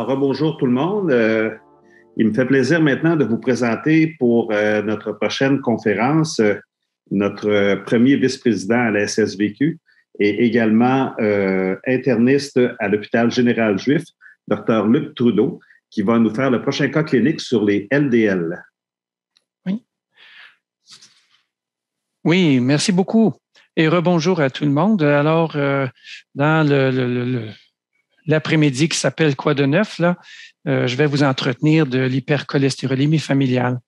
Rebonjour tout le monde. Il me fait plaisir maintenant de vous présenter pour notre prochaine conférence notre premier vice-président à la SSVQ et également interniste à l'hôpital général juif, Dr Luc Trudeau, qui va nous faire le prochain cas clinique sur les LDL. Oui. Oui, merci beaucoup. Et rebonjour à tout le monde. Alors, dans l'après-midi qui s'appelle Quoi de neuf, là, je vais vous entretenir de l'hypercholestérolémie familiale.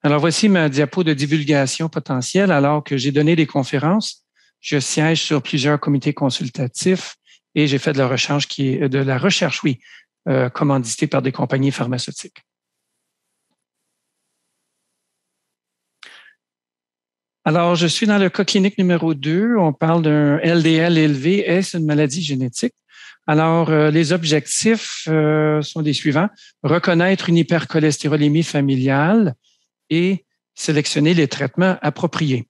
Alors, voici ma diapo de divulgation potentielle. Alors que j'ai donné des conférences, je siège sur plusieurs comités consultatifs et j'ai fait de la recherche commanditée par des compagnies pharmaceutiques. Alors, je suis dans le cas clinique numéro 2. On parle d'un LDL élevé. Est-ce une maladie génétique? Alors, les objectifs sont les suivants. Reconnaître une hypercholestérolémie familiale et sélectionner les traitements appropriés.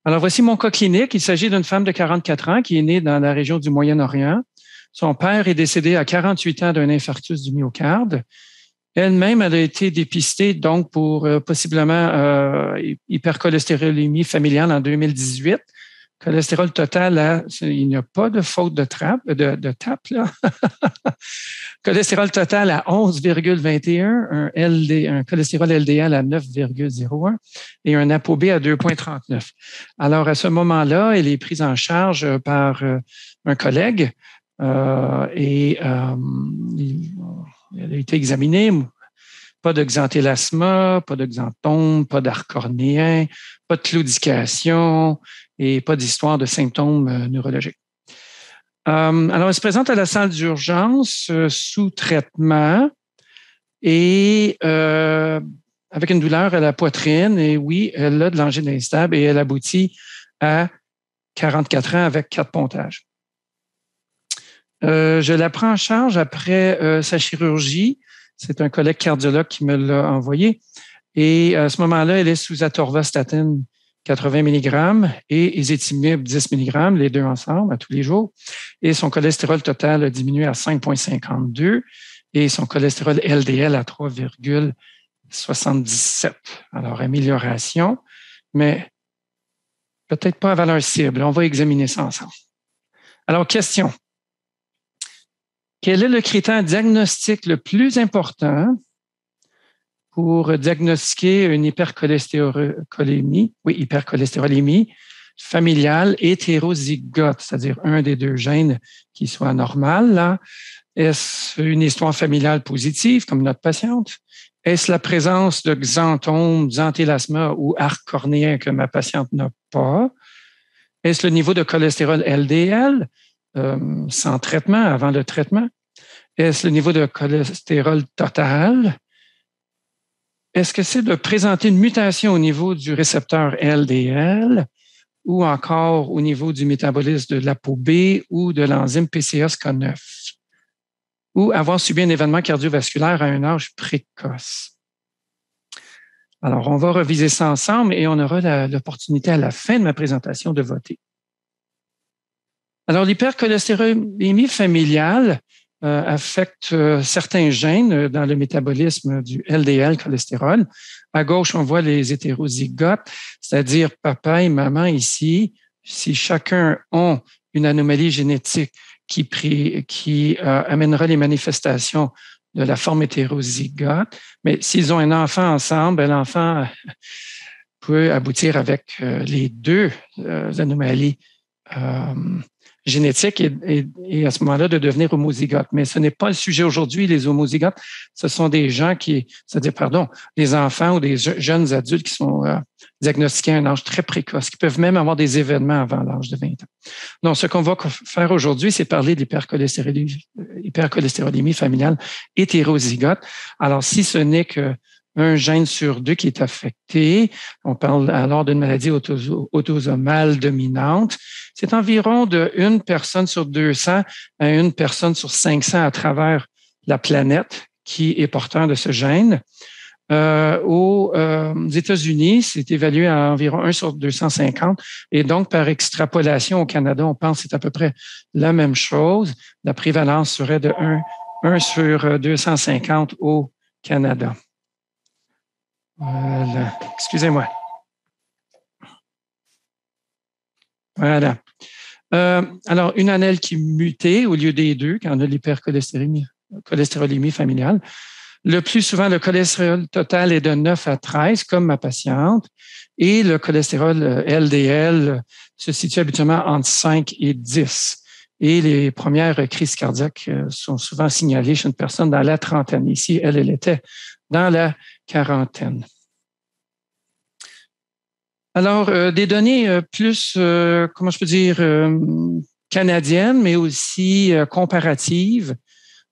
Alors, voici mon cas clinique. Il s'agit d'une femme de 44 ans qui est née dans la région du Moyen-Orient. Son père est décédé à 48 ans d'un infarctus du myocarde. Elle-même, elle a été dépistée donc pour possiblement hypercholestérolémie familiale en 2018. Cholestérol total, il n'y a pas de faute de tape, là. Cholestérol total à 11,21, un cholestérol LDL à 9,01 et un ApoB à 2,39. Alors, à ce moment-là, elle est prise en charge par un collègue et elle a été examinée. Pas de xanthelasma, pas de xanthome, pas d'arc cornéen, pas de claudication et pas d'histoire de symptômes neurologiques. Alors, elle se présente à la salle d'urgence sous traitement et avec une douleur à la poitrine. Et oui, elle a de l'angine instable et elle aboutit à 44 ans avec 4 pontages. Je la prends en charge après sa chirurgie. C'est un collègue cardiologue qui me l'a envoyé. Et à ce moment-là, elle est sous atorvastatin 80 mg et ezetimibe 10 mg, les deux ensemble, à tous les jours. Et son cholestérol total a diminué à 5,52 et son cholestérol LDL à 3,77. Alors, amélioration, mais peut-être pas à valeur cible. On va examiner ça ensemble. Alors, question. Quel est le critère diagnostique le plus important pour diagnostiquer une hypercholestérolémie familiale hétérozygote, c'est-à-dire un des deux gènes qui soit normal, là? Est-ce une histoire familiale positive, comme notre patiente? Est-ce la présence de xanthome, xanthelasma ou arc cornéen que ma patiente n'a pas? Est-ce le niveau de cholestérol LDL sans traitement, avant le traitement? Est-ce le niveau de cholestérol total? Est-ce que c'est de présenter une mutation au niveau du récepteur LDL ou encore au niveau du métabolisme de l'ApoB ou de l'enzyme PCSK9? Ou avoir subi un événement cardiovasculaire à un âge précoce? Alors, on va reviser ça ensemble et on aura l'opportunité à la fin de ma présentation de voter. Alors, l'hypercholestérolémie familiale affecte certains gènes dans le métabolisme du LDL cholestérol. À gauche, on voit les hétérozygotes, c'est-à-dire papa et maman ici. Si chacun a une anomalie génétique qui amènera les manifestations de la forme hétérozygote, mais s'ils ont un enfant ensemble, l'enfant peut aboutir avec les deux anomalies génétique et à ce moment-là de devenir homozygote. Mais ce n'est pas le sujet aujourd'hui. Les homozygotes, ce sont des gens des enfants ou des jeunes adultes qui sont diagnostiqués à un âge très précoce, qui peuvent même avoir des événements avant l'âge de 20 ans. Donc, ce qu'on va faire aujourd'hui, c'est parler de l'hypercholestérolémie familiale hétérozygote. Alors, si ce n'est que un gène sur 2 qui est affecté. On parle alors d'une maladie autosomale dominante. C'est environ de 1 personne sur 200 à 1 personne sur 500 à travers la planète qui est porteur de ce gène. Aux États-Unis, c'est évalué à environ 1 sur 250. Et donc, par extrapolation au Canada, on pense que c'est à peu près la même chose. La prévalence serait de 1 sur 250 au Canada. Voilà. Excusez-moi. Voilà. Alors, une allèle qui mutait au lieu des deux, quand on a l'hypercholestérolémie familiale. Le plus souvent, le cholestérol total est de 9 à 13, comme ma patiente, et le cholestérol LDL se situe habituellement entre 5 et 10. Et les premières crises cardiaques sont souvent signalées chez une personne dans la trentaine. Ici, elle était dans la quarantaine. Alors, des données plus, comment je peux dire, canadiennes, mais aussi comparatives.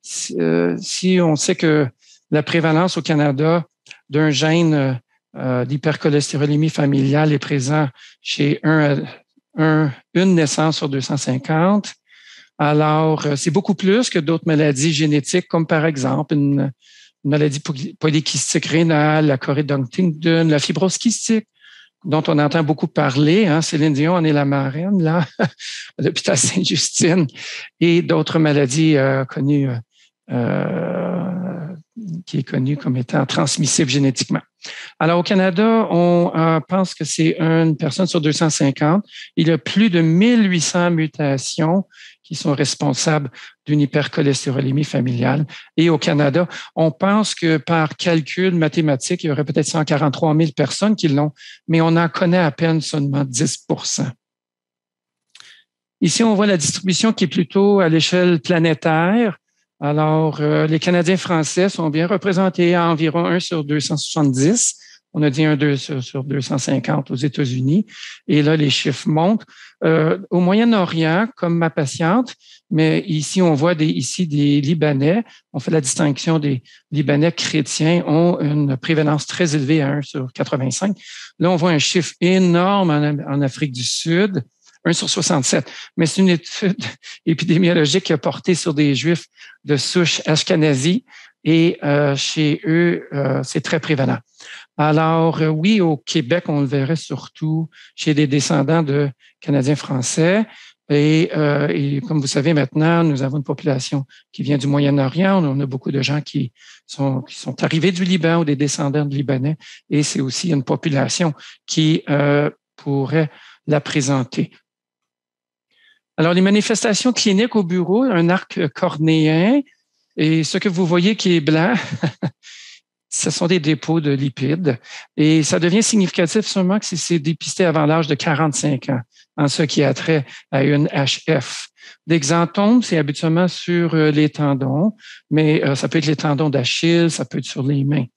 Si on sait que la prévalence au Canada d'un gène d'hypercholestérolémie familiale est présent chez une naissance sur 250. Alors, c'est beaucoup plus que d'autres maladies génétiques, comme par exemple une maladie polykystique rénale, la chorée de Huntington, la fibrose kystique, dont on entend beaucoup parler. Hein, Céline Dion en est la marraine, là, à l'hôpital Sainte-Justine, et d'autres maladies connues qui est connu comme étant transmissible génétiquement. Alors, au Canada, on pense que c'est une personne sur 250. Il y a plus de 1800 mutations qui sont responsables d'une hypercholestérolémie familiale. Et au Canada, on pense que par calcul mathématique, il y aurait peut-être 143 000 personnes qui l'ont, mais on en connaît à peine seulement 10 %. Ici, on voit la distribution qui est plutôt à l'échelle planétaire. Alors, les Canadiens français sont bien représentés à environ 1 sur 270. On a dit 1 sur 250 aux États-Unis. Et là, les chiffres montent. Au Moyen-Orient, comme ma patiente, mais ici, on voit des Libanais. On fait la distinction des Libanais chrétiens ont une prévalence très élevée à 1 sur 85. Là, on voit un chiffre énorme en Afrique du Sud. 1 sur 67. Mais c'est une étude épidémiologique qui a porté sur des Juifs de souche ashkénazie et chez eux, c'est très prévalent. Alors, oui, au Québec, on le verrait surtout chez des descendants de Canadiens français. Et comme vous savez maintenant, nous avons une population qui vient du Moyen-Orient. On a beaucoup de gens qui sont arrivés du Liban ou des descendants de Libanais. Et c'est aussi une population qui pourrait la présenter. Alors, les manifestations cliniques au bureau, un arc cornéen, et ce que vous voyez qui est blanc, ce sont des dépôts de lipides. Et ça devient significatif seulement que si c'est dépisté avant l'âge de 45 ans, en ce qui a trait à une HF. L'exanthome, c'est habituellement sur les tendons, mais ça peut être les tendons d'Achille, ça peut être sur les mains.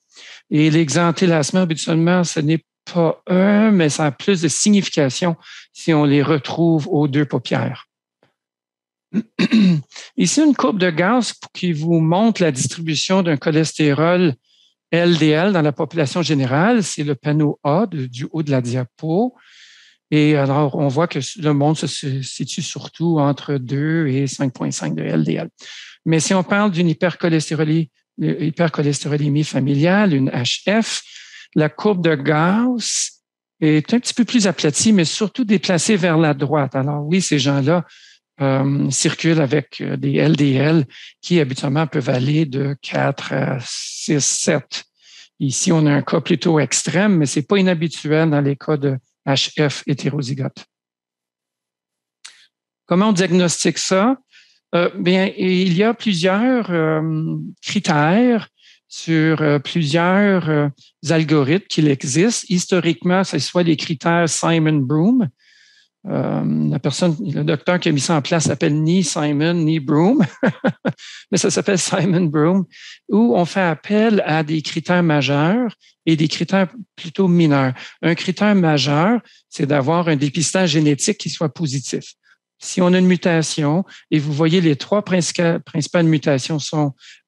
Et l'exantélasme, habituellement, ce n'est pas mais ça a plus de signification si on les retrouve aux deux paupières. Ici, une courbe de Gauss qui vous montre la distribution d'un cholestérol LDL dans la population générale. C'est le panneau A du haut de la diapo. Et alors, on voit que le monde se situe surtout entre 2 et 5,5 de LDL. Mais si on parle d'une hypercholestérolémie familiale, une HF, la courbe de Gauss est un petit peu plus aplatie, mais surtout déplacée vers la droite. Alors oui, ces gens-là circulent avec des LDL qui habituellement peuvent aller de 4 à 6, 7. Ici, on a un cas plutôt extrême, mais ce n'est pas inhabituel dans les cas de HF hétérozygote. Comment on diagnostique ça? Bien, il y a plusieurs critères sur plusieurs algorithmes qui existent. Historiquement, c'est soit les critères Simon-Broom. Le docteur qui a mis ça en place s'appelle ni Simon ni Broom, mais ça s'appelle Simon-Broom, où on fait appel à des critères majeurs et des critères plutôt mineurs. Un critère majeur, c'est d'avoir un dépistage génétique qui soit positif. Si on a une mutation, et vous voyez les 3 principales mutations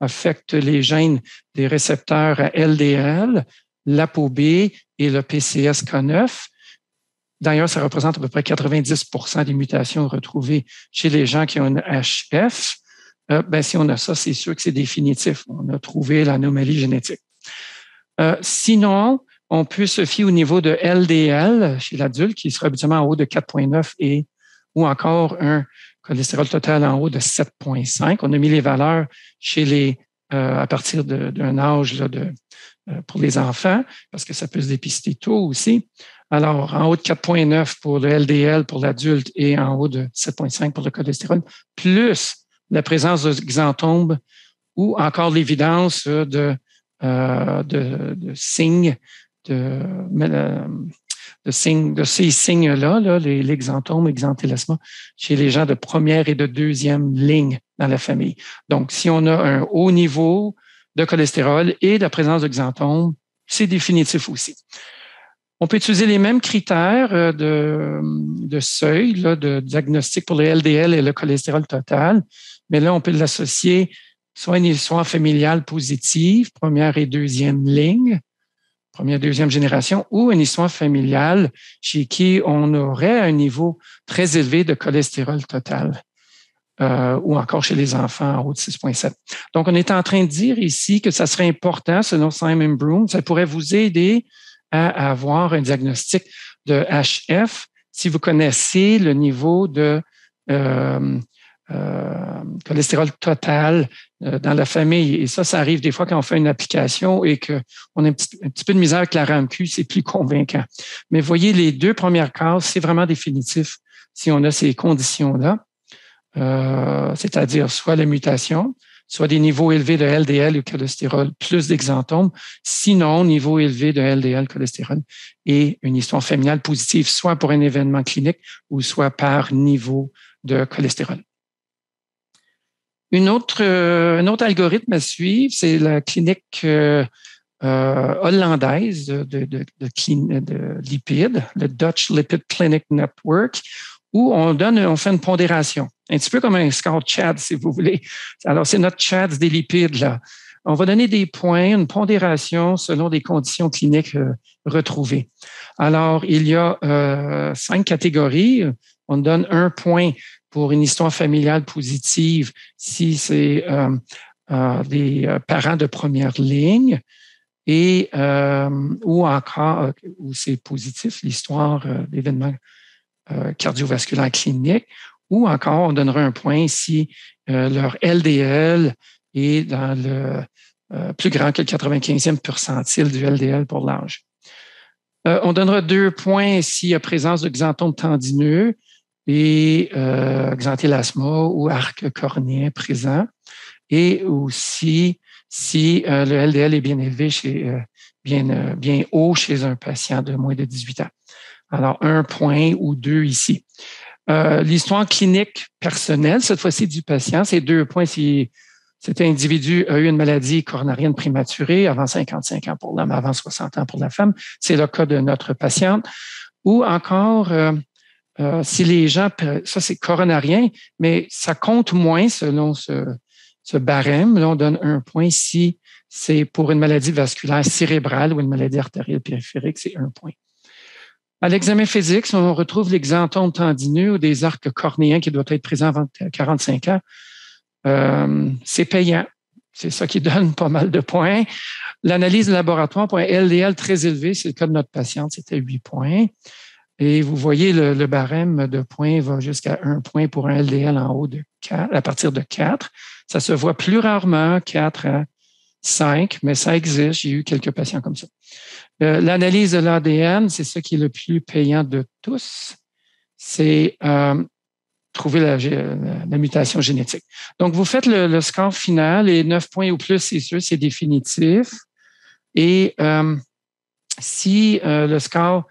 affectent les gènes des récepteurs à LDL, l'ApoB et le PCSK9. D'ailleurs, ça représente à peu près 90% des mutations retrouvées chez les gens qui ont une HF. Si on a ça, c'est sûr que c'est définitif. On a trouvé l'anomalie génétique. Sinon, on peut se fier au niveau de LDL chez l'adulte, qui sera habituellement en haut de 4,9 ou encore un cholestérol total en haut de 7,5. On a mis les valeurs chez à partir d'un âge là, pour les enfants, parce que ça peut se dépister tôt aussi. Alors, en haut de 4,9 pour le LDL pour l'adulte et en haut de 7,5 pour le cholestérol, plus la présence de xanthome ou encore l'évidence de signes de ces signes-là, là, les xanthomes, exanthelasma, chez les gens de première et de deuxième ligne dans la famille. Donc, si on a un haut niveau de cholestérol et la présence de xanthomes, c'est définitif aussi. On peut utiliser les mêmes critères de seuil, là, de diagnostic pour le LDL et le cholestérol total, mais là, on peut l'associer soit une histoire familiale positive, première et deuxième ligne, première, deuxième génération, ou une histoire familiale chez qui on aurait un niveau très élevé de cholestérol total, ou encore chez les enfants en haut de 6,7. Donc, on est en train de dire ici que ça serait important, selon Simon Broom, ça pourrait vous aider à avoir un diagnostic de HF si vous connaissez le niveau de cholestérol total dans la famille. Et ça arrive des fois quand on fait une application et qu'on a un petit peu de misère avec la RAMQ, c'est plus convaincant. Mais voyez, les deux premières cases, c'est vraiment définitif si on a ces conditions-là, c'est-à-dire soit la mutation, soit des niveaux élevés de LDL ou cholestérol plus d'exanthome, sinon niveau élevé de LDL, cholestérol et une histoire familiale positive, soit pour un événement clinique ou soit par niveau de cholestérol. Un autre algorithme à suivre, c'est la clinique hollandaise de lipides, le Dutch Lipid Clinic Network, où on fait une pondération, un petit peu comme un score CHADS, si vous voulez. Alors, c'est notre CHADS des lipides, là. On va donner des points, une pondération selon des conditions cliniques retrouvées. Alors, il y a 5 catégories. On donne 1 point pour une histoire familiale positive si c'est des parents de première ligne et ou encore où c'est positif, l'histoire d'événements cardiovasculaires cliniques, ou encore on donnera 1 point si leur LDL est dans le plus grand que le 95e percentile du LDL pour l'âge. On donnera 2 points s'il y a présence de xanthome tendineux et xanthelasma ou arc cornéen présent, et aussi si le LDL est bien élevé, bien haut chez un patient de moins de 18 ans. Alors, 1 point ou 2 ici. L'histoire clinique personnelle, cette fois-ci du patient, c'est 2 points si cet individu a eu une maladie coronarienne prématurée avant 55 ans pour l'homme, avant 60 ans pour la femme. C'est le cas de notre patiente. Ou encore, si les gens, ça c'est coronarien, mais ça compte moins selon ce barème. Là, on donne 1 point si c'est pour une maladie vasculaire cérébrale ou une maladie artérielle périphérique, c'est 1 point. À l'examen physique, si on retrouve l'exanthome tendineux ou des arcs cornéens qui doivent être présents avant 45 ans, c'est payant. C'est ça qui donne pas mal de points. L'analyse de laboratoire pour un LDL très élevé, c'est le cas de notre patiente, c'était 8 points. Et vous voyez, le barème de points va jusqu'à 1 point pour un LDL en haut de 4, à partir de 4. Ça se voit plus rarement, 4 à 5, mais ça existe. J'ai eu quelques patients comme ça. L'analyse de l'ADN, c'est ce qui est le plus payant de tous. C'est trouver la mutation génétique. Donc, vous faites le score final et 9 points ou plus, c'est sûr, c'est définitif. Et si le score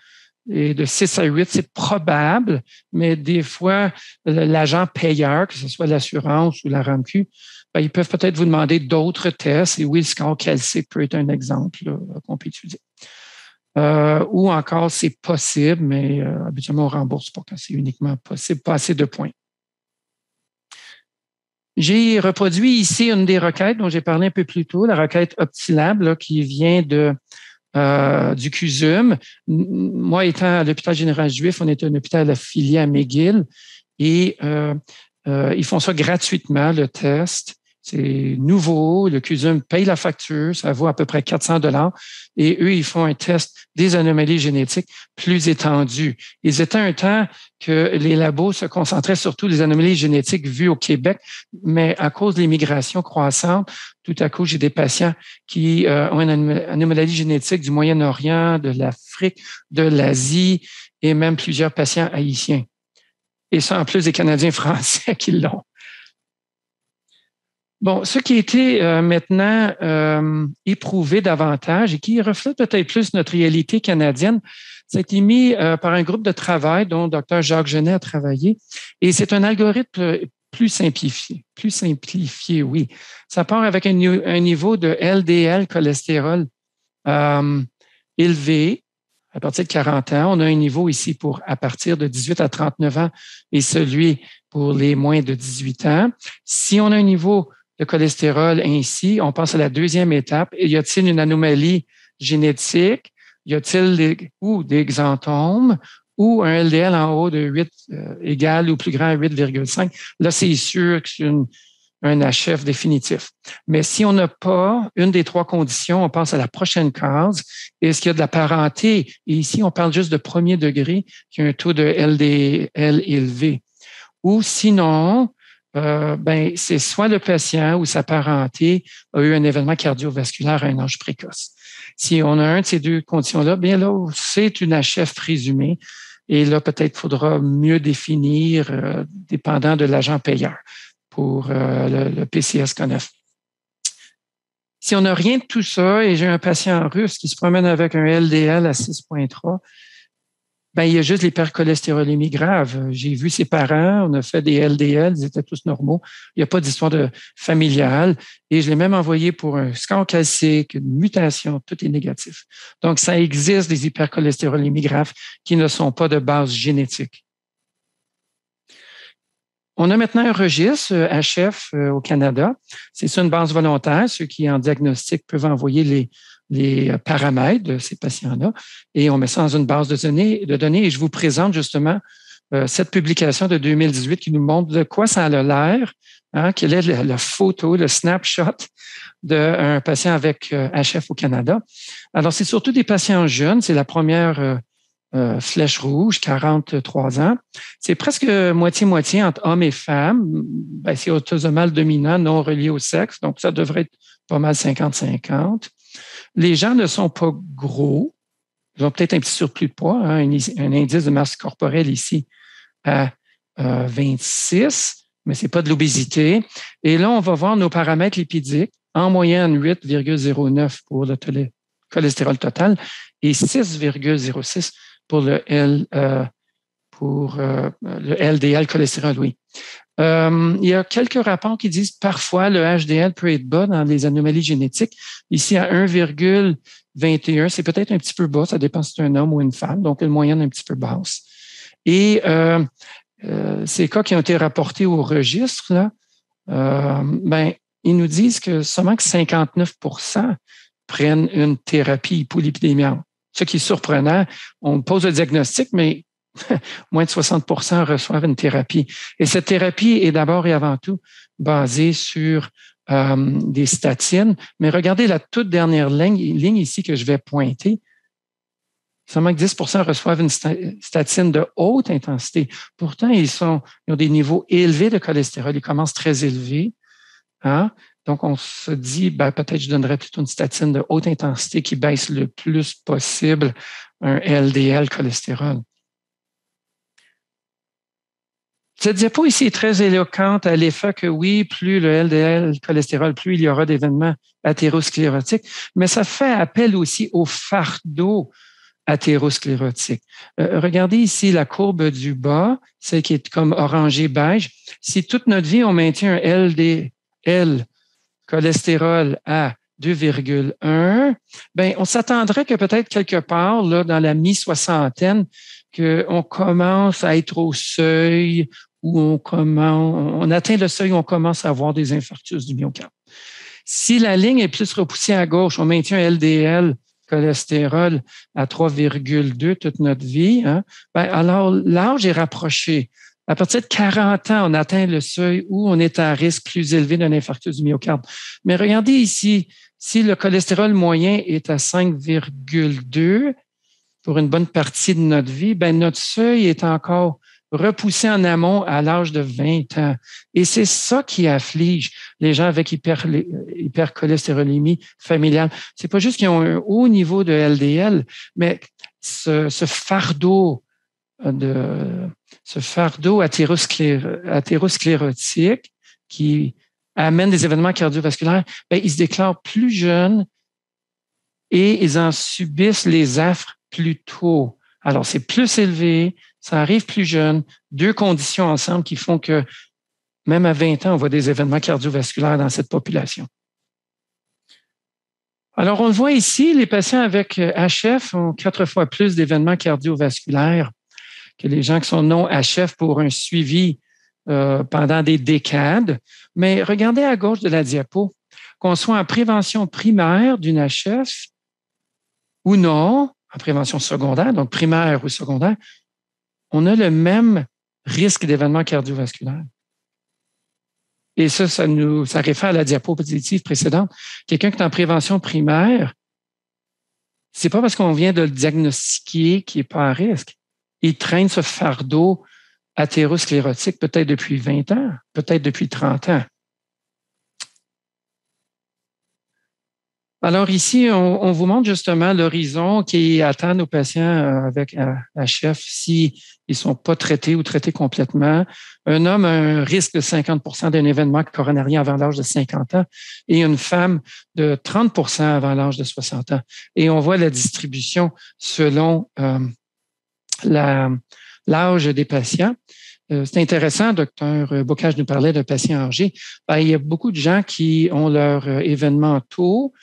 est de 6 à 8, c'est probable, mais des fois, l'agent payeur, que ce soit l'assurance ou la RAMQ, ils peuvent peut-être vous demander d'autres tests. Et oui, le score calcique peut être un exemple qu'on peut étudier. Ou encore, c'est possible, mais habituellement, on rembourse pas quand c'est uniquement possible, pas assez de points. J'ai reproduit ici une des requêtes dont j'ai parlé un peu plus tôt, la requête Optilab, là, qui vient du CUSUM. Moi, étant à l'hôpital général juif, on est un hôpital affilié à McGill et ils font ça gratuitement, le test. C'est nouveau, le CUSUM paye la facture, ça vaut à peu près 400 $, et eux, ils font un test des anomalies génétiques plus étendu. Il était un temps que les labos se concentraient surtout les anomalies génétiques vues au Québec, mais à cause de l'immigration croissante, tout à coup, j'ai des patients qui ont une anomalie génétique du Moyen-Orient, de l'Afrique, de l'Asie et même plusieurs patients haïtiens. Et ça, en plus des Canadiens français qui l'ont. Bon, ce qui a été maintenant éprouvé davantage et qui reflète peut-être plus notre réalité canadienne, ça a été mis par un groupe de travail dont Dr. Jacques Genet a travaillé. Et c'est un algorithme plus simplifié. Plus simplifié, oui. Ça part avec un niveau de LDL cholestérol élevé à partir de 40 ans. On a un niveau ici pour à partir de 18 à 39 ans et celui pour les moins de 18 ans. Si on a un niveau de cholestérol ainsi, on passe à la deuxième étape. Y a-t-il une anomalie génétique? Y a-t-il des xanthomes ou un LDL en haut de 8 égal ou plus grand à 8,5? Là, c'est sûr que c'est un HF définitif. Mais si on n'a pas une des trois conditions, on passe à la prochaine case. Est-ce qu'il y a de la parenté? Et ici, on parle juste de premier degré, qui a un taux de LDL élevé. Ou sinon, c'est soit le patient ou sa parenté a eu un événement cardiovasculaire à un âge précoce. Si on a un de ces deux conditions-là, bien là, c'est une HF présumée. Et là, peut-être faudra mieux définir, dépendant de l'agent payeur pour le PCS qu'on a. Si on n'a rien de tout ça et j'ai un patient russe qui se promène avec un LDL à 6,3, il y a juste l'hypercholestérolémie grave. J'ai vu ses parents, on a fait des LDL, ils étaient tous normaux. Il n'y a pas d'histoire familiale. Et je l'ai même envoyé pour un score calcique, une mutation, tout est négatif. Donc, ça existe des hypercholestérolémies graves qui ne sont pas de base génétique. On a maintenant un registre HF au Canada. C'est une base volontaire. Ceux qui en diagnostic peuvent envoyer les paramètres de ces patients-là et on met ça dans une base de données et je vous présente justement cette publication de 2018 qui nous montre de quoi ça a l'air, quelle est la photo, le snapshot d'un patient avec HF au Canada. Alors, c'est surtout des patients jeunes, c'est la première flèche rouge, 43 ans. C'est presque moitié-moitié entre hommes et femmes. C'est autosomal dominant, non relié au sexe, donc ça devrait être pas mal 50-50. Les gens ne sont pas gros. Ils ont peut-être un petit surplus de poids, un indice de masse corporelle ici à 26, mais c'est pas de l'obésité. Et là, on va voir nos paramètres lipidiques, en moyenne 8,09 pour le cholestérol total et 6,06 pour le LDL cholestérol, oui. Il y a quelques rapports qui disent parfois le HDL peut être bas dans les anomalies génétiques. Ici, à 1,21, c'est peut-être un petit peu bas, ça dépend si c'est un homme ou une femme, donc une moyenne un petit peu basse. Et ces cas qui ont été rapportés au registre, là, ils nous disent que seulement que 59% prennent une thérapie hypolipidémiante. Ce qui est surprenant, on pose le diagnostic, mais moins de 60% reçoivent une thérapie. Et cette thérapie est d'abord et avant tout basée sur des statines. Mais regardez la toute dernière ligne ici que je vais pointer. Seulement que 10% reçoivent une statine de haute intensité. Pourtant, ils ont des niveaux élevés de cholestérol. Ils commencent très élevés. Donc, on se dit, peut-être je donnerais plutôt une statine de haute intensité qui baisse le plus possible un LDL cholestérol. Cette diapo ici est très éloquente à l'effet que oui, plus le LDL cholestérol, plus il y aura d'événements athérosclérotiques, mais ça fait appel aussi au fardeau athérosclérotique. Regardez ici la courbe du bas, celle qui est comme orangé beige. Si toute notre vie, on maintient un LDL cholestérol à 2,1, on s'attendrait que peut-être quelque part, là, dans la mi-soixantaine, qu'on commence à être au seuil où on atteint le seuil où on commence à avoir des infarctus du myocarde. Si la ligne est plus repoussée à gauche, on maintient un LDL cholestérol à 3,2 toute notre vie, alors l'âge est rapproché. À partir de 40 ans, on atteint le seuil où on est à risque plus élevé d'un infarctus du myocarde. Mais regardez ici, si le cholestérol moyen est à 5,2 pour une bonne partie de notre vie, ben notre seuil est encore repoussé en amont à l'âge de 20 ans. Et c'est ça qui afflige les gens avec hypercholestérolémie familiale. C'est pas juste qu'ils ont un haut niveau de LDL, mais ce fardeau athérosclérotique qui amène des événements cardiovasculaires, ben, ils se déclarent plus jeunes et ils en subissent les affres plus tôt. Alors, c'est plus élevé, ça arrive plus jeune, deux conditions ensemble qui font que même à 20 ans, on voit des événements cardiovasculaires dans cette population. Alors, on le voit ici, les patients avec HF ont 4 fois plus d'événements cardiovasculaires que les gens qui sont non HF pour un suivi pendant des décades. Mais regardez à gauche de la diapo, qu'on soit en prévention primaire d'une HF ou non, en prévention secondaire, donc primaire ou secondaire, on a le même risque d'événements cardiovasculaires. Et ça réfère à la diapositive précédente. Quelqu'un qui est en prévention primaire, c'est pas parce qu'on vient de le diagnostiquer qu'il n'est pas à risque. Il traîne ce fardeau athérosclérotique peut-être depuis 20 ans, peut-être depuis 30 ans. Alors ici, on vous montre justement l'horizon qui attend nos patients avec HF s'ils ne sont pas traités ou traités complètement. Un homme a un risque de 50% d'un événement coronarien avant l'âge de 50 ans et une femme de 30% avant l'âge de 60 ans. Et on voit la distribution selon l'âge des patients. C'est intéressant, Dr. Bocage nous parlait de patients âgés. Ben, il y a beaucoup de gens qui ont leur événement tôt,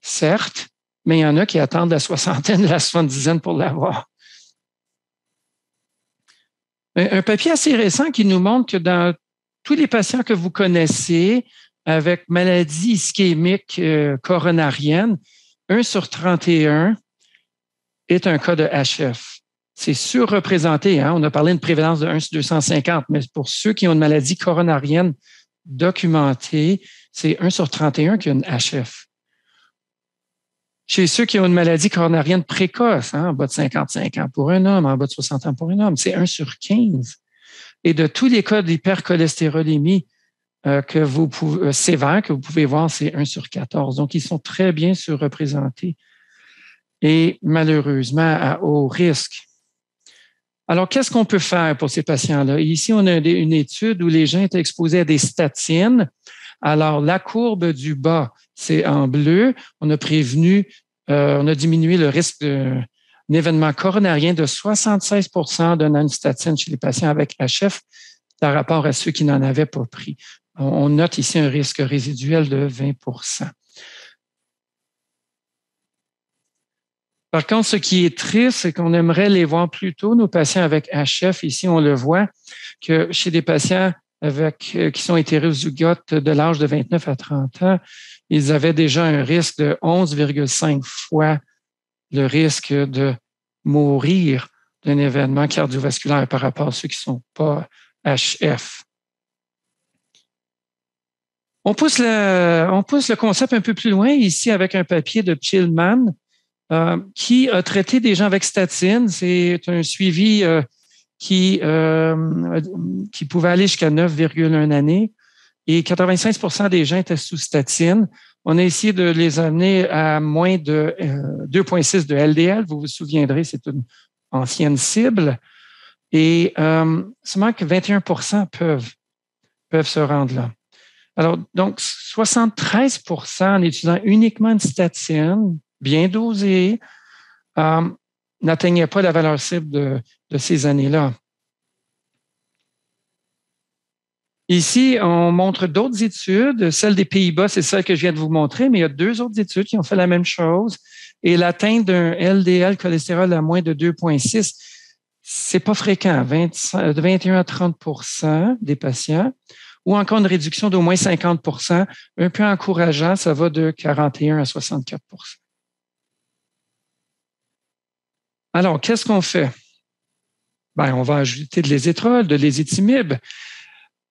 certes, mais il y en a qui attendent la soixantaine, la soixante-dizaine pour l'avoir. Un papier assez récent qui nous montre que dans tous les patients que vous connaissez avec maladie ischémique coronarienne, 1 sur 31 est un cas de HF. C'est surreprésenté. Hein? On a parlé d'une prévalence de 1 sur 250, mais pour ceux qui ont une maladie coronarienne documentée, c'est 1 sur 31 qui a une HF. Chez ceux qui ont une maladie coronarienne précoce, hein, en bas de 55 ans pour un homme, en bas de 60 ans pour un homme, c'est 1 sur 15. Et de tous les cas d'hypercholestérolémie sévère que vous pouvez voir, c'est 1 sur 14. Donc, ils sont très bien surreprésentés et malheureusement à haut risque. Alors, qu'est-ce qu'on peut faire pour ces patients-là? Ici, on a une étude où les gens étaient exposés à des statines. Alors, la courbe du bas, c'est en bleu. On a diminué le risque d'un événement coronarien de 76% donnant une statine chez les patients avec HF par rapport à ceux qui n'en avaient pas pris. On note ici un risque résiduel de 20%. Par contre, ce qui est triste, c'est qu'on aimerait les voir plus tôt, nos patients avec HF. Ici, on le voit que chez des patients qui sont hétérozygotes de l'âge de 29 à 30 ans, ils avaient déjà un risque de 11,5 fois le risque de mourir d'un événement cardiovasculaire par rapport à ceux qui ne sont pas HF. On pousse le concept un peu plus loin ici avec un papier de Chilman qui a traité des gens avec statine. C'est un suivi qui pouvait aller jusqu'à 9,1 années et 85% des gens étaient sous statine. On a essayé de les amener à moins de 2,6 de LDL. Vous vous souviendrez, c'est une ancienne cible. Et seulement que 21% peuvent se rendre là. Alors, donc, 73% en utilisant uniquement une statine, bien dosée, n'atteignaient pas la valeur cible de ces années-là. Ici, on montre d'autres études. Celle des Pays-Bas, c'est celle que je viens de vous montrer, mais il y a 2 autres études qui ont fait la même chose. Et l'atteinte d'un LDL cholestérol à moins de 2,6, c'est pas fréquent, 21 à 30% des patients, ou encore une réduction d'au moins 50%, un peu encourageant, ça va de 41 à 64%. Alors, qu'est-ce qu'on fait? on va ajouter de l'ésétrol, de l'ésétimib.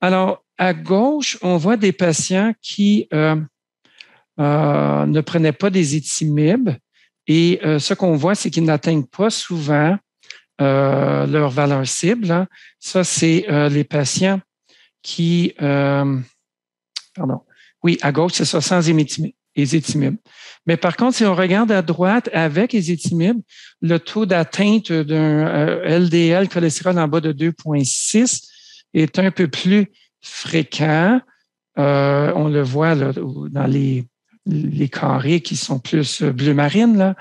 Alors, à gauche, on voit des patients qui ne prenaient pas d'ésétimib et ce qu'on voit, c'est qu'ils n'atteignent pas souvent leur valeur cible. Hein. Ça, c'est les patients qui... Oui, à gauche, c'est ça, sans ésétimib. Mais par contre, si on regarde à droite avec ésétimib, le taux d'atteinte d'un LDL cholestérol en bas de 2,6 est un peu plus fréquent. On le voit là, dans les carrés qui sont plus bleu marine, là.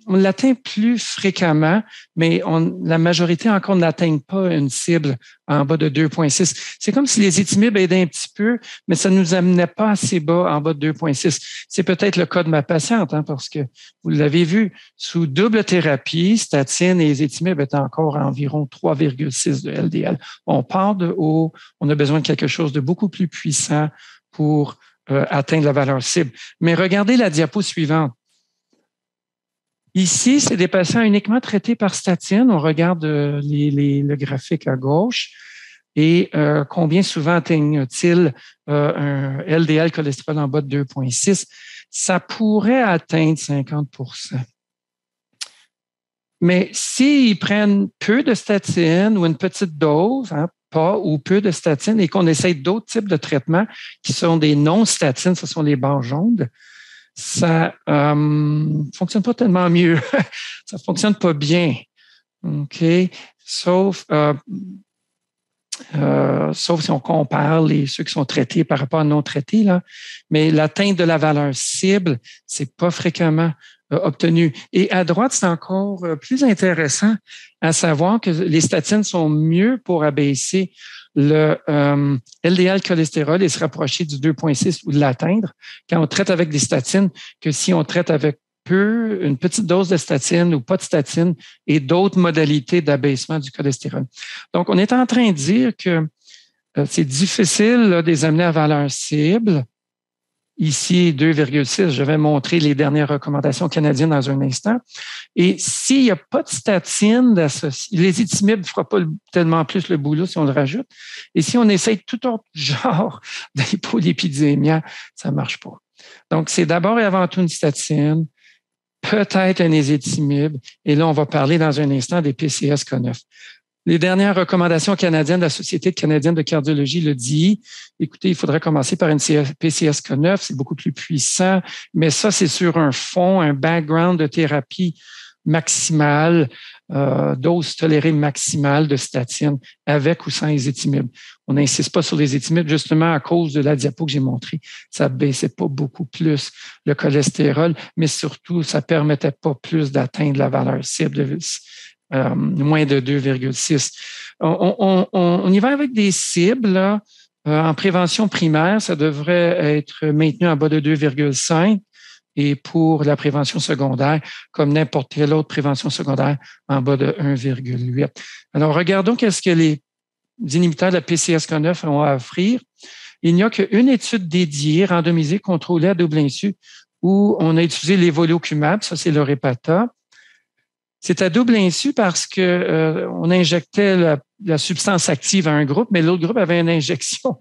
On l'atteint plus fréquemment, mais la majorité encore n'atteignent pas une cible en bas de 2,6. C'est comme si les ésétimib aidaient un petit peu, mais ça ne nous amenait pas assez bas en bas de 2,6. C'est peut-être le cas de ma patiente, hein, parce que vous l'avez vu, sous double thérapie, statine et ésétimib est encore à environ 3,6 de LDL. On part de haut, on a besoin de quelque chose de beaucoup plus puissant pour atteindre la valeur cible. Mais regardez la diapo suivante. Ici, c'est des patients uniquement traités par statine. On regarde le graphique à gauche. Et combien souvent atteignent-ils un LDL cholestérol en bas de 2,6? Ça pourrait atteindre 50%. Mais s'ils prennent peu de statine ou une petite dose, hein, pas ou peu de statine, et qu'on essaye d'autres types de traitements qui sont des non-statines, ce sont les barres jaunes, ça fonctionne pas tellement mieux. Ça fonctionne pas bien. OK? Sauf si on compare ceux qui sont traités par rapport à non traités, là. Mais l'atteinte de la valeur cible, c'est pas fréquemment obtenu. Et à droite, c'est encore plus intéressant à savoir que les statines sont mieux pour abaisser le LDL cholestérol et se rapprocher du 2,6 ou de l'atteindre quand on traite avec des statines que si on traite avec une petite dose de statine ou pas de statine et d'autres modalités d'abaissement du cholestérol. Donc, on est en train de dire que c'est difficile là, de les amener à valeur cible. Ici, 2,6, je vais montrer les dernières recommandations canadiennes dans un instant. Et s'il n'y a pas de statine d'associer, l'ésétimib ne fera pas tellement plus le boulot si on le rajoute. Et si on essaye tout autre genre d'hypolipidémia, ça ne marche pas. Donc, c'est d'abord et avant tout une statine, peut-être un ésétimib. Et là, on va parler dans un instant des PCSK9. Les dernières recommandations canadiennes de la Société canadienne de cardiologie le dit. Écoutez, il faudrait commencer par une PCSK9, c'est beaucoup plus puissant, mais ça, c'est sur un fond, un background de thérapie maximale, dose tolérée maximale de statine, avec ou sans ésétimib. On n'insiste pas sur les ésétimib justement à cause de la diapo que j'ai montrée. Ça ne baissait pas beaucoup plus le cholestérol, mais surtout, ça ne permettait pas plus d'atteindre la valeur cible de moins de 2,6. On y va avec des cibles. Là. En prévention primaire, ça devrait être maintenu en bas de 2,5 et pour la prévention secondaire, comme n'importe quelle autre prévention secondaire, en bas de 1,8. Alors, regardons qu'est-ce que les inhibiteurs de la PCSK9 ont à offrir. Il n'y a qu'une étude dédiée, randomisée, contrôlée à double insu, où on a utilisé l'évolucumab, ça c'est l'Orepata. C'est à double insu parce que on injectait la substance active à un groupe, mais l'autre groupe avait une injection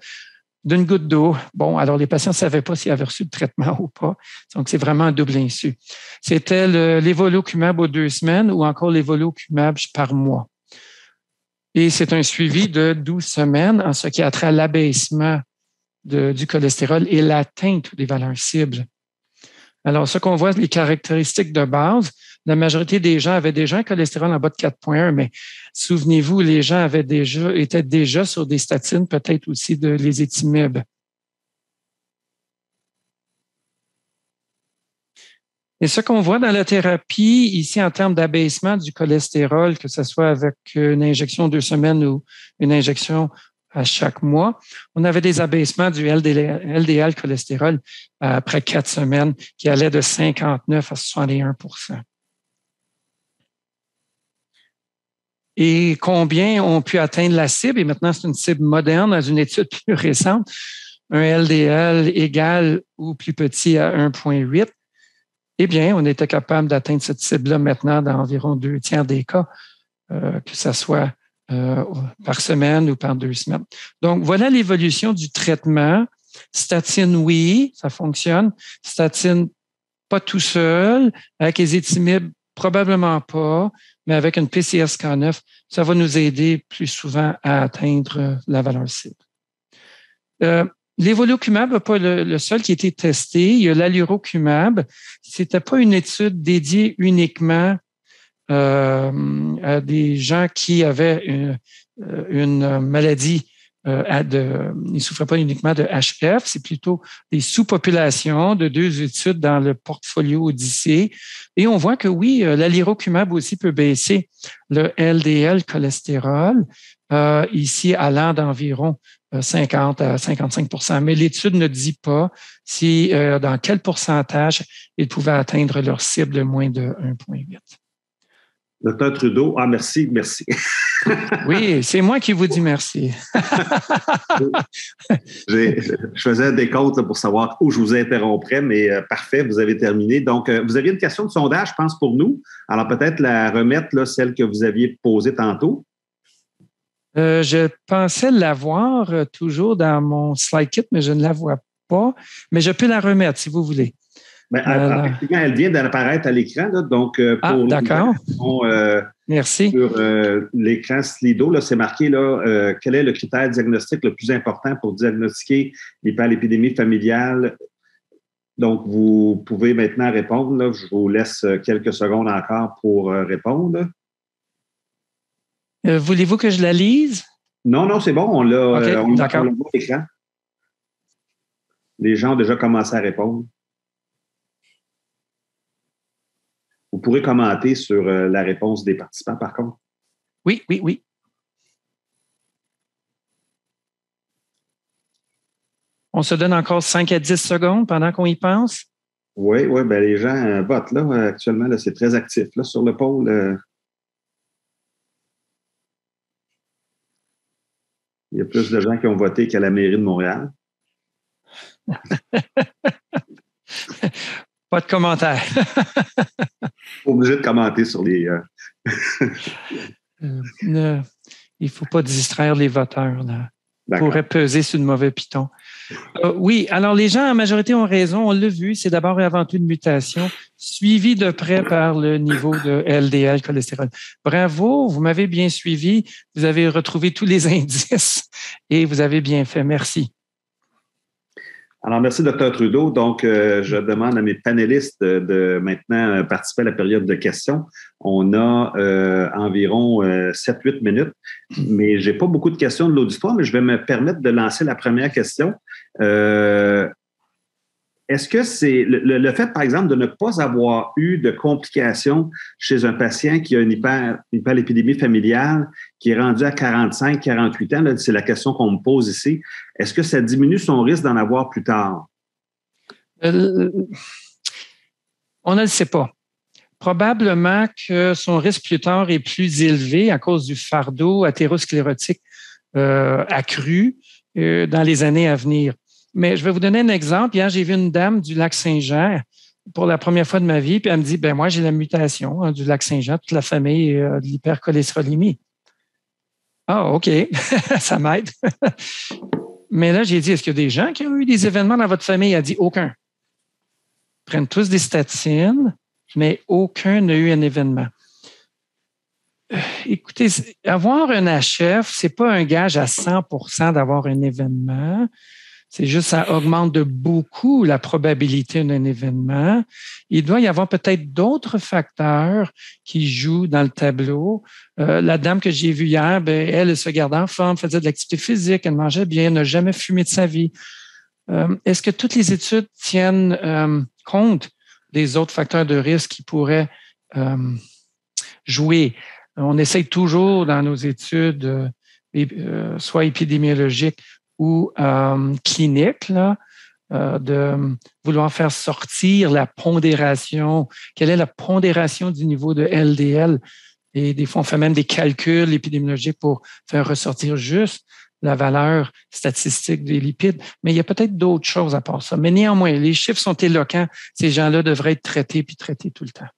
d'une goutte d'eau. Bon, alors les patients ne savaient pas s'ils avaient reçu le traitement ou pas. Donc, c'est vraiment un double insu. C'était l'évolucumab aux 2 semaines ou encore l'évolucumab par mois. Et c'est un suivi de 12 semaines en ce qui a trait à l'abaissement du cholestérol et l'atteinte des valeurs cibles. Alors, ce qu'on voit, les caractéristiques de base, la majorité des gens avaient déjà un cholestérol en bas de 4,1, mais souvenez-vous, les gens étaient déjà sur des statines, peut-être aussi de l'ésétimib. Et ce qu'on voit dans la thérapie, ici, en termes d'abaissement du cholestérol, que ce soit avec une injection 2 semaines ou une injection à chaque mois, on avait des abaissements du LDL cholestérol après 4 semaines qui allaient de 59 à 61%. Et combien ont pu atteindre la cible? Et maintenant, c'est une cible moderne dans une étude plus récente. Un LDL égal ou plus petit à 1,8. Eh bien, on était capable d'atteindre cette cible-là maintenant dans environ 2 tiers des cas. que ça soit par semaine ou par 2 semaines. Donc, voilà l'évolution du traitement. Statine, oui, ça fonctionne. Statine, pas tout seul. Avec ezetimibe, probablement pas. Mais avec une PCSK9, ça va nous aider plus souvent à atteindre la valeur cible. L'évolucumab n'est pas le seul qui a été testé. Il y a l'alirocumab. Ce n'était pas une étude dédiée uniquement à des gens qui avaient une maladie, ils ne souffraient pas uniquement de HF, c'est plutôt des sous-populations de 2 études dans le portfolio Odyssée. Et on voit que oui, l'alirocumab aussi peut baisser le LDL cholestérol, ici allant d'environ 50 à 55 %. Mais l'étude ne dit pas si dans quel pourcentage ils pouvaient atteindre leur cible de moins de 1,8. Docteur Trudeau, merci. Oui, c'est moi qui vous dis merci. Je faisais des comptes pour savoir où je vous interromprais, mais parfait, vous avez terminé. Donc, vous aviez une question de sondage, je pense, pour nous. Alors, peut-être la remettre, là, celle que vous aviez posée tantôt. Je pensais l'avoir toujours dans mon slide kit, mais je ne la vois pas. Mais je peux la remettre si vous voulez. Ben, effectivement, elle vient d'apparaître à l'écran. Là, donc, pour d'accord. Merci. Sur l'écran Slido, là, c'est marqué là, quel est le critère diagnostique le plus important pour diagnostiquer l'hyperlipidémie familiale. Donc, vous pouvez maintenant répondre. Là. Je vous laisse quelques secondes encore pour répondre. Voulez-vous que je la lise? Non, c'est bon. On l'a d'accord. On l'a l'écran. Les gens ont déjà commencé à répondre. Vous pourrez commenter sur la réponse des participants, par contre. Oui. On se donne encore 5 à 10 secondes pendant qu'on y pense? Oui, ben les gens votent là, actuellement. Là, c'est très actif là, sur le pôle. Il y a plus de gens qui ont voté qu'à la mairie de Montréal. Pas de commentaire. Obligé de commenter sur les... il ne faut pas distraire les voteurs. Là. Pourrait peser sur le mauvais piton. Oui, alors les gens en majorité ont raison, on l'a vu, c'est d'abord et avant tout une mutation, suivie de près par le niveau de LDL cholestérol. Bravo, vous m'avez bien suivi, vous avez retrouvé tous les indices et vous avez bien fait. Merci. Alors, merci, Dr. Trudeau. Donc, je demande à mes panélistes de maintenant participer à la période de questions. On a environ 7-8 minutes, mais j'ai pas beaucoup de questions de l'auditoire, mais je vais me permettre de lancer la première question. Est-ce que c'est le fait, par exemple, de ne pas avoir eu de complications chez un patient qui a une hyperlipidémie familiale, qui est rendu à 45-48 ans, là, c'est la question qu'on me pose ici, est-ce que ça diminue son risque d'en avoir plus tard? On ne le sait pas. Probablement que son risque plus tard est plus élevé à cause du fardeau athérosclérotique accru dans les années à venir. Mais je vais vous donner un exemple. Hier, j'ai vu une dame du Lac-Saint-Jean pour la première fois de ma vie, puis elle me dit, moi, j'ai la mutation du Lac-Saint-Jean, toute la famille de l'hypercholestérolémie. Ah, OK, ça m'aide. Mais là, j'ai dit, est-ce qu'il y a des gens qui ont eu des événements dans votre famille? Elle a dit, aucun. Ils prennent tous des statines, mais aucun n'a eu un événement. Écoutez, avoir un HF, c'est pas un gage à 100% d'avoir un événement. C'est juste, ça augmente de beaucoup la probabilité d'un événement. Il doit y avoir peut-être d'autres facteurs qui jouent dans le tableau. La dame que j'ai vue hier, elle se gardait en forme, faisait de l'activité physique, elle mangeait bien, n'a jamais fumé de sa vie. Est-ce que toutes les études tiennent compte des autres facteurs de risque qui pourraient jouer? On essaye toujours dans nos études, soit épidémiologiques, ou clinique, là, de vouloir faire sortir la pondération. Quelle est la pondération du niveau de LDL? Et des fois, on fait même des calculs épidémiologiques pour faire ressortir juste la valeur statistique des lipides. Mais il y a peut-être d'autres choses à part ça. Mais néanmoins, les chiffres sont éloquents. Ces gens-là devraient être traités puis traités tout le temps.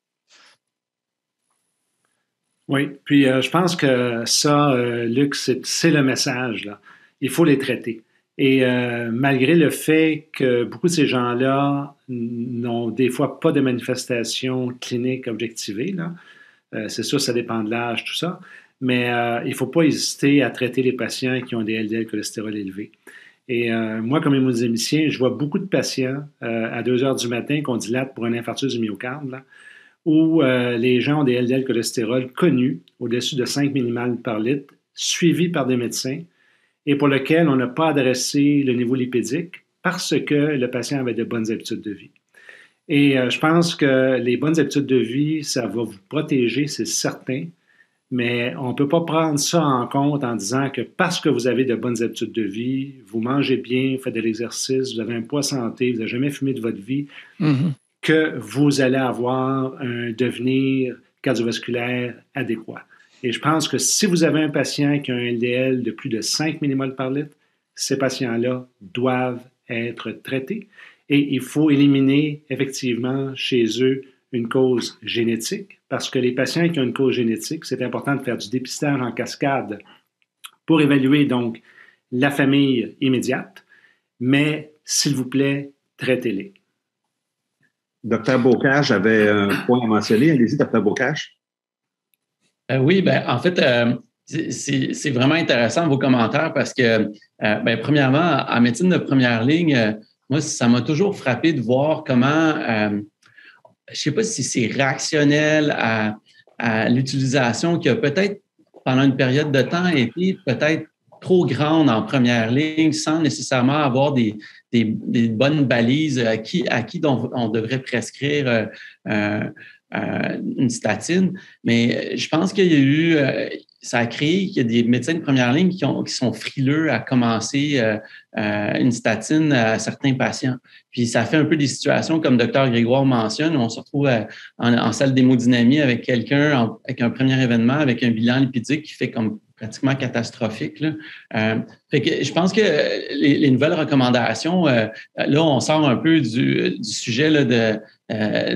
Oui, puis je pense que ça, Luc, c'est le message, là. Il faut les traiter. Et malgré le fait que beaucoup de ces gens-là n'ont des fois pas de manifestations cliniques objectivées, là, c'est sûr, ça dépend de l'âge, tout ça, mais il ne faut pas hésiter à traiter les patients qui ont des LDL cholestérol élevés. Et moi, comme hémodynamicien, je vois beaucoup de patients à 2 heures du matin qu'on dilate pour un infarctus du myocarde, là, où les gens ont des LDL cholestérol connus, au-dessus de 5 millimoles par litre, suivis par des médecins, et pour lequel on n'a pas adressé le niveau lipidique parce que le patient avait de bonnes habitudes de vie. Et je pense que les bonnes habitudes de vie, ça va vous protéger, c'est certain, mais on ne peut pas prendre ça en compte en disant que parce que vous avez de bonnes habitudes de vie, vous mangez bien, vous faites de l'exercice, vous avez un poids santé, vous n'avez jamais fumé de votre vie, que vous allez avoir un devenir cardiovasculaire adéquat. Et je pense que si vous avez un patient qui a un LDL de plus de 5 millimoles par litre, ces patients-là doivent être traités. Et il faut éliminer effectivement chez eux une cause génétique, parce que les patients qui ont une cause génétique, c'est important de faire du dépistage en cascade pour évaluer donc la famille immédiate, mais s'il vous plaît, traitez-les. Docteur Bocage avait un point à mentionner. Allez-y, Docteur Bocage. Oui, ben en fait, c'est vraiment intéressant vos commentaires parce que, premièrement, en médecine de première ligne, moi, ça m'a toujours frappé de voir comment, je ne sais pas si c'est réactionnel à l'utilisation qui a peut-être, pendant une période de temps, été peut-être trop grande en première ligne sans nécessairement avoir des bonnes balises à qui on devrait prescrire une statine. Mais je pense qu'il y a eu, ça a créé qu'il y a des médecins de première ligne qui sont frileux à commencer une statine à certains patients. Puis ça fait un peu des situations comme Dr Grégoire mentionne, où on se retrouve en salle d'hémodynamie avec quelqu'un, avec un premier événement, avec un bilan lipidique qui fait comme pratiquement catastrophique, là. Fait que je pense que les nouvelles recommandations, là, on sort un peu du sujet là,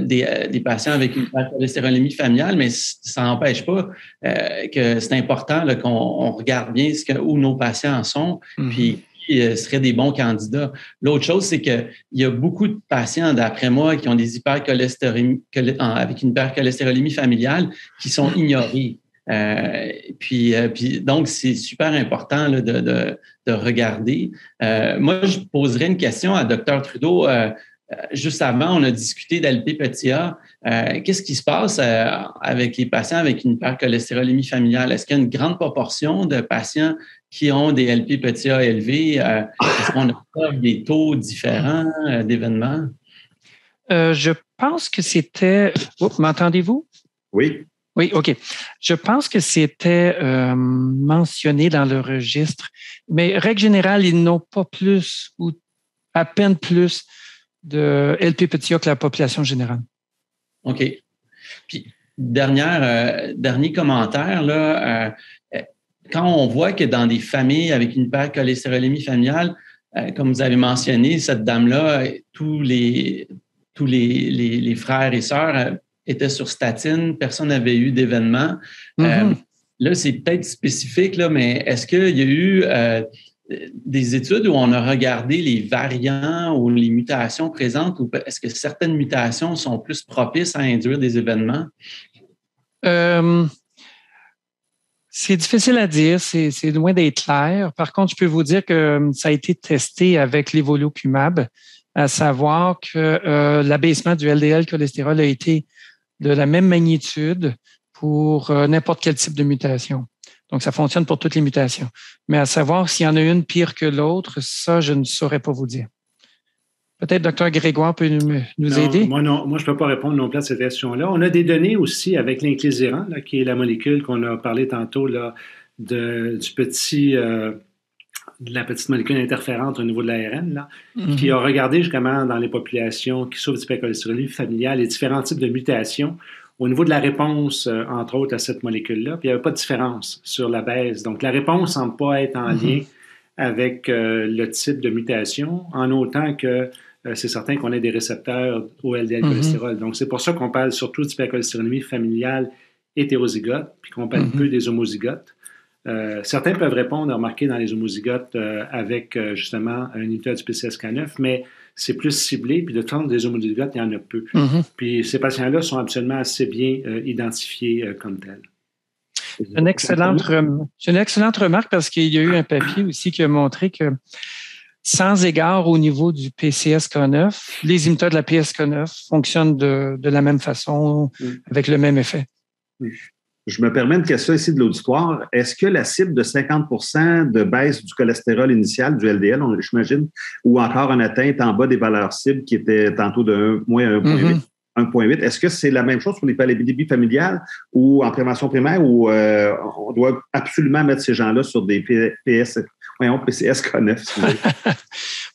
des patients avec une hypercholestérolémie familiale, mais ça n'empêche pas que c'est important là, qu'on regarde bien où nos patients en sont, puis qui seraient des bons candidats. L'autre chose, c'est qu'il y a beaucoup de patients, d'après moi, qui ont des avec une hypercholestérolémie familiale qui sont ignorés. Puis donc, c'est super important là, de regarder. Moi, je poserais une question à Dr Trudeau. Juste avant, on a discuté d'LP petit a. Qu'est-ce qui se passe avec les patients avec une hypercholestérolémie familiale? Est-ce qu'il y a une grande proportion de patients qui ont des LP petit a élevés? Est-ce qu'on a des taux différents d'événements? Je pense que c'était... m'entendez-vous? Oui. Oui, OK. Je pense que c'était mentionné dans le registre, mais règle générale, ils n'ont pas plus ou à peine plus de LP petit a que la population générale. OK. Puis, dernier commentaire, là, quand on voit que dans des familles avec une hypercholestérolémie familiale, comme vous avez mentionné, cette dame-là, tous les frères et sœurs étaient sur statine, personne n'avait eu d'événement. Là, c'est peut-être spécifique, là, mais est-ce qu'il y a eu des études où on a regardé les variants ou les mutations présentes, ou est-ce que certaines mutations sont plus propices à induire des événements? C'est difficile à dire, c'est loin d'être clair. Par contre, je peux vous dire que ça a été testé avec l'évolucumab, à savoir que l'abaissement du LDL cholestérol a été de la même magnitude pour n'importe quel type de mutation. Donc, ça fonctionne pour toutes les mutations. Mais à savoir s'il y en a une pire que l'autre, ça, je ne saurais pas vous dire. Peut-être Dr Grégoire peut nous aider? Moi, je ne peux pas répondre non plus à cette question-là. On a des données aussi avec l'inclisiran, qui est la molécule qu'on a parlé tantôt là, de la petite molécule interférente au niveau de l'ARN, là, qui a regardé justement dans les populations qui souffrent d'hypercholestérolémie familiale les différents types de mutations au niveau de la réponse, entre autres, à cette molécule-là. Puis il n'y avait pas de différence sur la baisse. Donc, la réponse ne semble pas être en lien avec le type de mutation, en autant que c'est certain qu'on ait des récepteurs au LDL cholestérol. Donc, c'est pour ça qu'on parle surtout d'hypercholestérolémie familiale hétérozygotes, puis qu'on parle peu des homozygotes. Certains peuvent répondre, remarquer dans les homozygotes avec justement un inhibiteur du PCSK9, mais c'est plus ciblé, puis de toute façon, des homozygotes, il y en a peu. Puis ces patients-là sont absolument assez bien identifiés comme tels. C'est une excellente remarque parce qu'il y a eu un papier aussi qui a montré que sans égard au niveau du PCSK9, les inhibiteurs de la PCSK9 fonctionnent de la même façon, avec le même effet. Je me permets une question ici de l'auditoire. Est-ce que la cible de 50 de baisse du cholestérol initial, du LDL, j'imagine, ou encore une atteinte en bas des valeurs cibles qui étaient tantôt de moins 1,8, 1,8, est-ce que c'est la même chose pour l'hyperlipidémie familiale ou en prévention primaire ou on doit absolument mettre ces gens-là sur des PCSK9?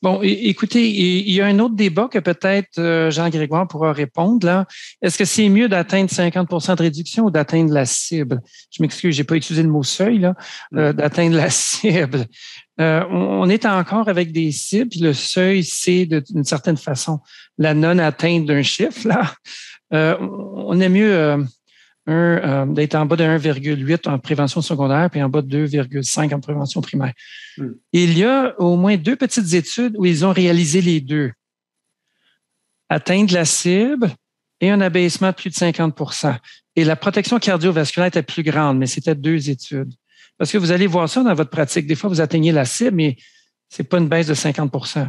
Bon, écoutez, il y a un autre débat que peut-être Jean-Grégoire pourra répondre là. Est-ce que c'est mieux d'atteindre 50 de réduction ou d'atteindre la cible? Je m'excuse, j'ai pas utilisé le mot seuil là, d'atteindre la cible. On est encore avec des cibles, puis le seuil, c'est d'une certaine façon la non-atteinte d'un chiffre là. On est mieux d'être en bas de 1,8 en prévention secondaire puis en bas de 2,5 en prévention primaire. Il y a au moins 2 petites études où ils ont réalisé les deux. Atteindre la cible et un abaissement de plus de 50 %. Et la protection cardiovasculaire était plus grande, mais c'était 2 études. Parce que vous allez voir ça dans votre pratique. Des fois, vous atteignez la cible, mais c'est pas une baisse de 50 %.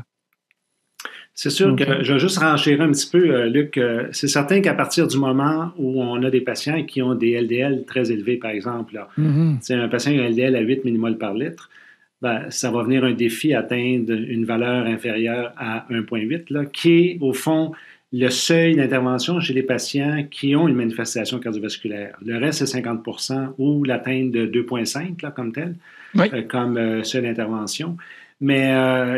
C'est sûr que je vais juste renchérir un petit peu, Luc. C'est certain qu'à partir du moment où on a des patients qui ont des LDL très élevés, par exemple, là, c'est un patient qui a un LDL à 8 millimoles par litre, ben, ça va venir un défi atteindre une valeur inférieure à 1,8, là, qui est, au fond, le seuil d'intervention chez les patients qui ont une manifestation cardiovasculaire. Le reste, c'est 50 % ou l'atteinte de 2,5 là, comme tel, comme seuil d'intervention. Mais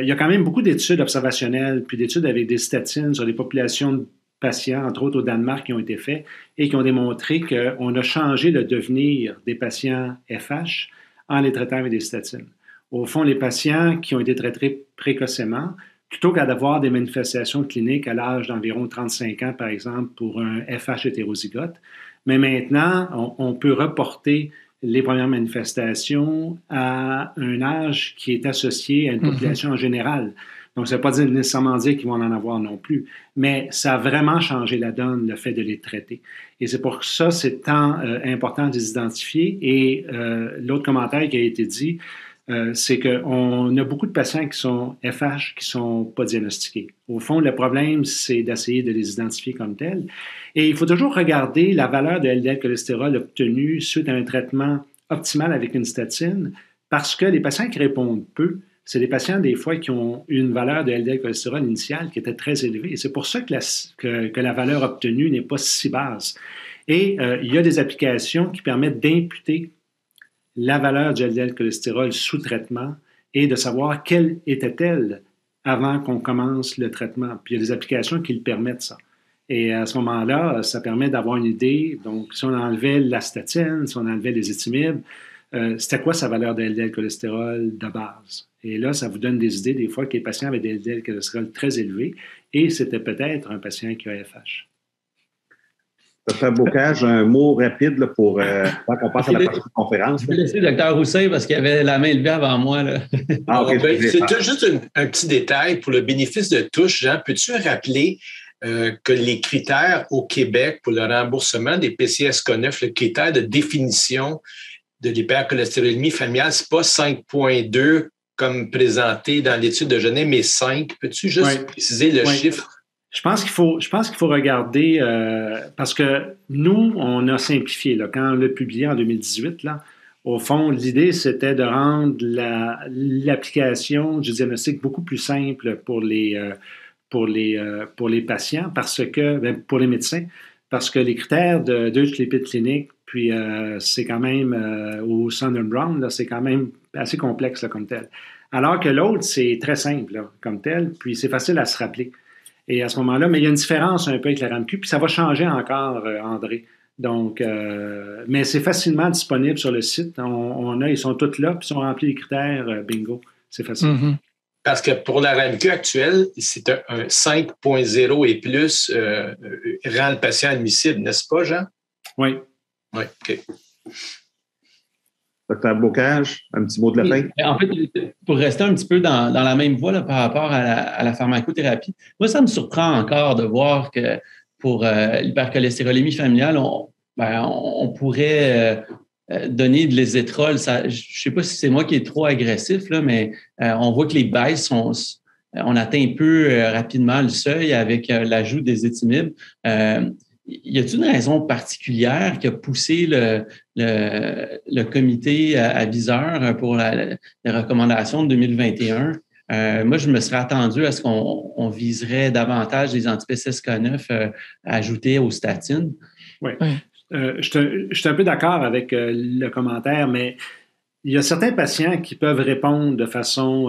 il y a quand même beaucoup d'études observationnelles, puis d'études avec des statines sur des populations de patients, entre autres au Danemark, qui ont été faits et qui ont démontré qu'on a changé le devenir des patients FH en les traitant avec des statines. Au fond, les patients qui ont été traités précocement, plutôt qu'à avoir des manifestations cliniques à l'âge d'environ 35 ans, par exemple, pour un FH hétérozygote, mais maintenant, on peut reporter les premières manifestations à un âge qui est associé à une population en général. Donc, ça ne veut pas nécessairement dire qu'ils vont en avoir non plus, mais ça a vraiment changé la donne, le fait de les traiter. Et c'est pour ça que c'est tant important de les identifier. Et l'autre commentaire qui a été dit, c'est qu'on a beaucoup de patients qui sont FH qui ne sont pas diagnostiqués. Au fond, le problème, c'est d'essayer de les identifier comme tels. Et il faut toujours regarder la valeur de LDL cholestérol obtenue suite à un traitement optimal avec une statine, parce que les patients qui répondent peu, c'est des patients, des fois, qui ont une valeur de LDL cholestérol initiale qui était très élevée. Et c'est pour ça que la valeur obtenue n'est pas si basse. Et il y a des applications qui permettent d'imputer la valeur du LDL cholestérol sous traitement et de savoir quelle était-elle avant qu'on commence le traitement. Puis il y a des applications qui le permettent, ça. Et à ce moment-là, ça permet d'avoir une idée. Donc, si on enlevait la statine, si on enlevait les étimibes, c'était quoi sa valeur de LDL cholestérol de base? Et là, ça vous donne des idées, des fois, que les patients avaient des LDL cholestérol très élevés et c'était peut-être un patient qui a FH. Dr. Bocage, un mot rapide là, pour quand on passe à la prochaine conférence. Je vais laisser le Dr. Rousset parce qu'il avait la main levée avant moi. Là. C'est juste un petit détail pour le bénéfice de tous. Jean, peux-tu rappeler que les critères au Québec pour le remboursement des PCSK9, le critère de définition de l'hypercholestérolémie familiale, c'est pas 5,2 comme présenté dans l'étude de Genève, mais 5. Peux-tu juste préciser le chiffre? Je pense qu'il faut regarder, parce que nous, on a simplifié. Là, quand on l'a publié en 2018, là, au fond, l'idée, c'était de rendre l'application du diagnostic beaucoup plus simple pour les patients, pour les médecins, parce que les critères de lipide clinique, puis c'est quand même, au Sanders Brown, là, c'est quand même assez complexe là, comme tel. Alors que l'autre, c'est très simple là, comme tel, puis c'est facile à se rappeler. Et à ce moment-là, mais il y a une différence un peu avec la RAMQ, puis ça va changer encore, André. Donc, mais c'est facilement disponible sur le site. Ils sont tous là, puis ils ont rempli les critères, bingo. C'est facile. Mm-hmm. Parce que pour la RAMQ actuelle, c'est un 5.0 et plus rend le patient admissible, n'est-ce pas, Jean? Oui. Oui, OK. Dr. Bocage, un petit mot de la fin? En fait, pour rester un petit peu dans la même voie là, par rapport à la pharmacothérapie, moi, ça me surprend encore de voir que pour l'hypercholestérolémie familiale, on pourrait donner de l'ésétrol. Je ne sais pas si c'est moi qui est trop agressif, là, mais on voit que les baisses on atteint un peu rapidement le seuil avec l'ajout des éthymibes. Y a-t-il une raison particulière qui a poussé le comité aviseur pour les recommandations de 2021? Moi, je me serais attendu à ce qu'on viserait davantage les anti-PCSK9 ajoutés aux statines. Oui. Je suis un peu d'accord avec le commentaire, mais il y a certains patients qui peuvent répondre de façon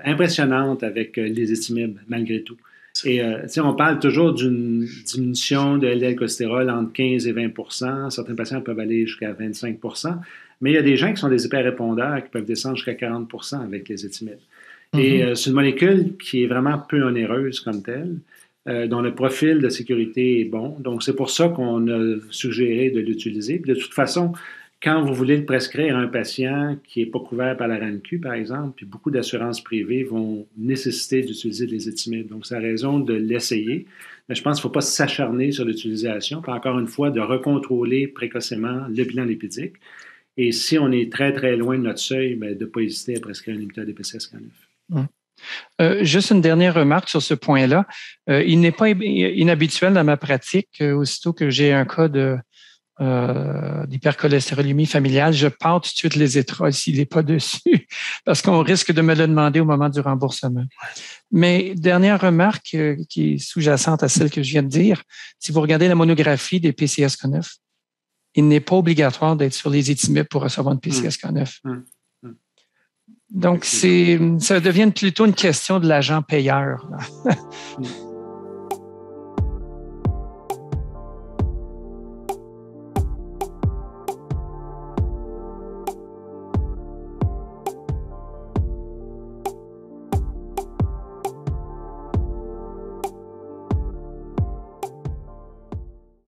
impressionnante avec les éthymibes, malgré tout. Et on parle toujours d'une diminution de LDL-cholestérol entre 15 et 20 %. Certains patients peuvent aller jusqu'à 25 %. Mais il y a des gens qui sont des hyperrépondeurs qui peuvent descendre jusqu'à 40 % avec les éthymibes. Et c'est une molécule qui est vraiment peu onéreuse comme telle, dont le profil de sécurité est bon. Donc, c'est pour ça qu'on a suggéré de l'utiliser. Puis de toute façon, quand vous voulez le prescrire à un patient qui n'est pas couvert par la RAMQ, par exemple, puis beaucoup d'assurances privées vont nécessiter d'utiliser des éthymibes. Donc, c'est la raison de l'essayer. Mais je pense qu'il ne faut pas s'acharner sur l'utilisation, puis encore une fois, de recontrôler précocement le bilan lipidique. Et si on est très, très loin de notre seuil, bien, de ne pas hésiter à prescrire un inhibiteur des PCSK9. Juste une dernière remarque sur ce point-là. Il n'est pas inhabituel dans ma pratique, aussitôt que j'ai un cas d'hypercholestérolémie familiale, je pars tout de suite les étrols s'il n'est pas dessus, parce qu'on risque de me le demander au moment du remboursement. Mais dernière remarque qui est sous-jacente à celle que je viens de dire, si vous regardez la monographie des PCSK9, il n'est pas obligatoire d'être sur les éthymibes pour recevoir une PCSK9. Donc, ça devient plutôt une question de l'agent payeur.